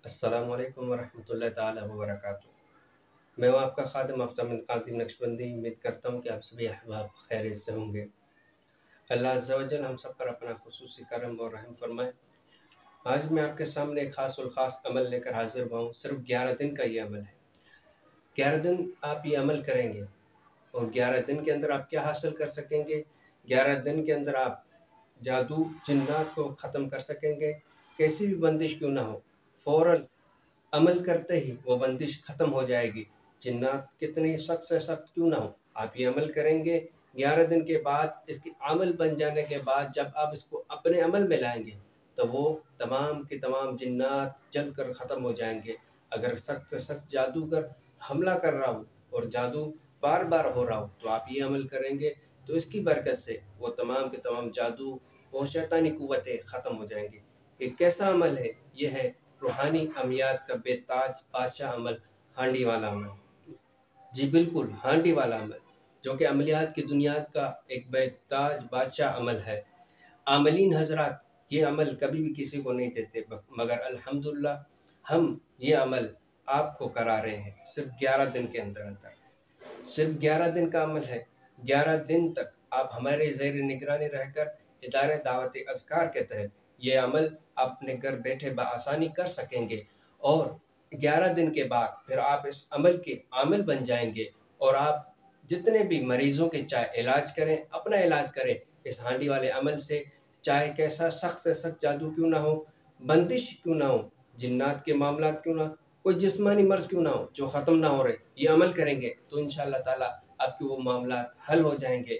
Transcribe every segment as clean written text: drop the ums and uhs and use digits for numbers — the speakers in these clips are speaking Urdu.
السلام علیکم ورحمۃ اللہ تعالیٰ وبرکاتہ۔ میں ہوں آپ کا خادم آفتاب قاسم نقشبندی۔ امید کرتا ہوں کہ آپ سبھی احباب خیریت سے ہوں گے۔ اللہ عز و جل ہم سب پر اپنا خصوصی کرم اور رحم فرمائے۔ آج میں آپ کے سامنے ایک خاص الخاص عمل لے کر حاضر ہوا ہوں۔ صرف 11 دن کا یہ عمل ہے۔ 11 دن آپ یہ عمل کریں گے اور 11 دن کے اندر آپ کیا حاصل کر سکیں گے؟ 11 دن کے اندر آپ جادو جنات کو ختم کر سکیں گے۔ کیسی بھی بندش کیوں نہ ہو، فوراً عمل کرتے ہی وہ بندش ختم ہو جائے گی۔ جنات کتنی سخت سے سخت کیوں نہ ہو، آپ یہ عمل کریں گے۔ 11 دن کے بعد اس کی عمل بن جانے کے بعد جب آپ اس کو اپنے عمل میں لائیں گے تو وہ تمام کے تمام جنات جل کر ختم ہو جائیں گے۔ اگر سخت سے سخت جادوگر حملہ کر رہا ہو اور جادو بار بار ہو رہا ہو تو آپ یہ عمل کریں گے تو اس کی برکت سے وہ تمام کے تمام جادو اور شیطانی قوتیں ختم ہو جائیں گی۔ یہ کیسا عمل ہے؟ یہ ہے روحانی عمیات کا بے تاج بادشاہ عمل، ہانڈی والا عمل۔ جی بالکل، ہانڈی والا عمل، جو کہ عملیات کی دنیا کا ایک بے تاج بادشاہ عمل ہے۔ عاملین حضرات یہ عمل کبھی بھی کسی کو نہیں دیتے، مگر الحمدللہ ہم یہ عمل آپ کو کرا رہے ہیں صرف 11 دن کے اندر اندر۔ صرف 11 دن کا عمل ہے۔ 11 دن تک آپ ہمارے زیر نگرانی رہ کر ادارے دعوت اذکار کے تحت یہ عمل اپنے گھر بیٹھے بآسانی کر سکیں گے، اور 11 دن کے بعد پھر آپ اس عمل کے عامل بن جائیں گے، اور آپ جتنے بھی مریضوں کے چاہے علاج کریں، اپنا علاج کریں اس ہانڈی والے عمل سے، چاہے کیسا سخت سے سخت جادو کیوں نہ ہو، بندش کیوں نہ ہو، جنات کے معاملات کیوں نہ ہو، کوئی جسمانی مرض کیوں نہ ہو جو ختم نہ ہو رہے، یہ عمل کریں گے تو انشاءاللہ تعالیٰ آپ کے وہ معاملات حل ہو جائیں گے۔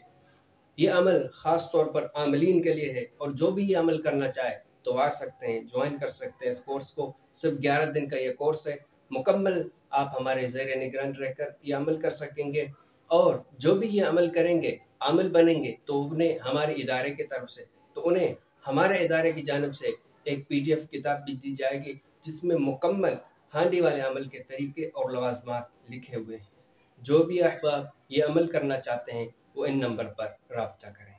یہ عمل خاص طور پر عاملین کے لیے ہے، اور جو بھی یہ عمل کرنا چاہے تو آ سکتے ہیں، جوائن کر سکتے ہیں اس کورس کو۔ صرف 11 دن کا یہ کورس ہے، مکمل آپ ہمارے زیر نگران رہ کر یہ عمل کر سکیں گے، اور جو بھی یہ عمل کریں گے، عامل بنیں گے تو انہیں ہمارے ادارے کی طرف سے، تو انہیں ہمارے ادارے کی جانب سے ایک PDF کتاب بھی دی جائے گی جس میں مکمل ہانڈی والے عمل کے طریقے اور لوازمات لکھے ہوئے ہیں۔ جو بھی احباب یہ عمل کرنا چاہتے ہیں وہ ان نمبر پر رابطہ کریں۔